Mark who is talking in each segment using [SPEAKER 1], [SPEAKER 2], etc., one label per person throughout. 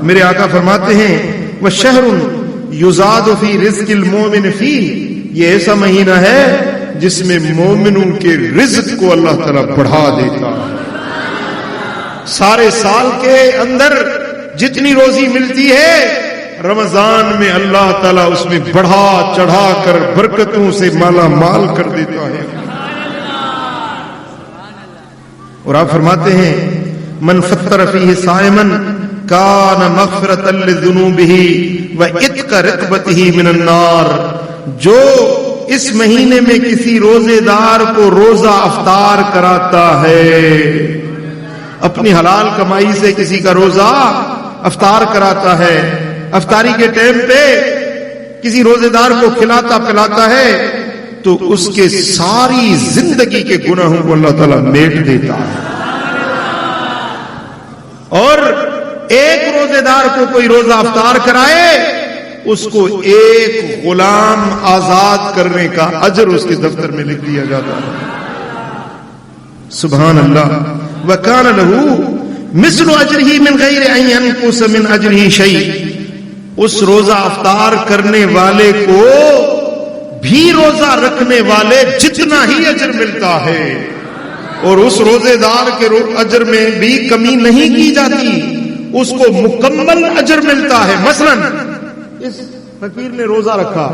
[SPEAKER 1] میرے آقا فرماتے ہیں وَشَهْرٌ يُزَادُ فِي رِزْقِ الْمُؤْمِنِ فِيهِ، یہ ایسا مہینہ ہے جس میں مومنوں کے رزق کو اللہ تعالیٰ بڑھا دیتا ہے۔ سارے سال کے اندر جتنی روزی ملتی ہے رمضان میں اللہ تعالیٰ اس میں بڑھا چڑھا کر برکتوں سے مالا مال کر دیتا ہے۔ اور آپ فرماتے ہیں من فطر فیہ صائما کان مغفرۃ لذنوبہ وعتق رقبتہ من النار، جو اس مہینے میں کسی روزے دار کو روزہ افطار کراتا ہے، اپنی حلال کمائی سے کسی کا روزہ افطار کراتا ہے، افطاری کے ٹائم پہ کسی روزے دار کو کھلاتا پلاتا ہے تو اس کے ساری زندگی کے گناہوں کو اللہ تعالیٰ میٹ دیتا ہے۔ اور ایک روزے دار کو کوئی روزہ افطار کرائے اس کو ایک غلام آزاد کرنے کا اجر اس کے دفتر میں لکھ دیا جاتا ہے۔ سبحان اللہ۔ وَكَانَ لَهُ مِثْلُ أَجْرِهِ مِنْ غَيْرِ أَنْ يَنْقُصَ مِنْ أَجْرِهِ شَيْءٍ، اس روزہ افطار کرنے والے کو بھی روزہ رکھنے والے جتنا ہی اجر ملتا ہے، اور اس روزے دار کے اجر میں بھی کمی نہیں کی جاتی، اس کو مکمل اجر ملتا ہے۔ مثلا اس فقیر نے روزہ رکھا،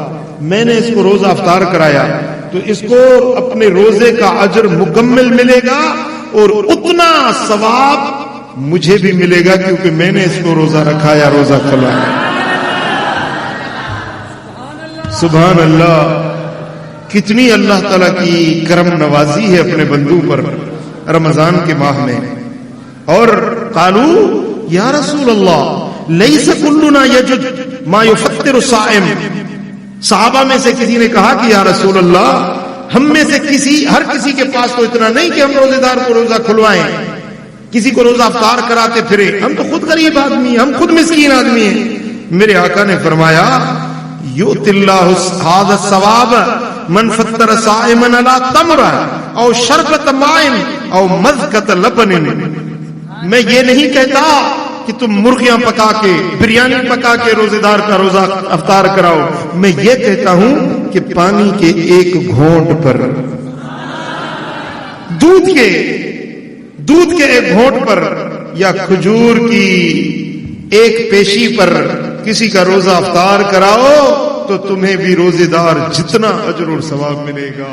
[SPEAKER 1] میں نے اس کو روزہ افطار کرایا تو اس کو اپنے روزے کا اجر مکمل ملے گا اور اتنا ثواب مجھے بھی ملے گا کیونکہ میں نے اس کو روزہ رکھایا، روزہ کھلایا۔ سبحان اللہ، کتنی اللہ تعالیٰ کی کرم نوازی ہے اپنے بندوں پر رمضان کے ماہ میں۔ اور قالو یا رسول اللہ لیس کلنا یجد ما یفطر الصائم، صحابہ میں سے کسی نے کہا کہ یا رسول اللہ ہم میں سے ہر کسی کے پاس تو اتنا نہیں کہ ہم روزے دار کو روزہ کھلوائیں، کسی کو روزہ افطار کراتے پھرے، ہم تو خود غریب آدمی ہیں، ہم خود مسکین آدمی ہیں۔ میرے آقا نے فرمایا یؤتی اللہ ھذا الثواب من فطر صائما علی تمر او شربۃ ماء او مذقۃ لبن۔ میں یہ نہیں کہتا کہ تم مرغیاں پکا کے بریانی پکا کے روزے دار کا روزہ افطار کراؤ، میں یہ کہتا ہوں کہ پانی کے ایک گھونٹ پر، دودھ کے ایک گھونٹ پر یا کھجور کی ایک پیشی پر کسی کا روزہ افطار کراؤ تو تمہیں بھی روزے دار جتنا اجر اور ثواب ملے گا۔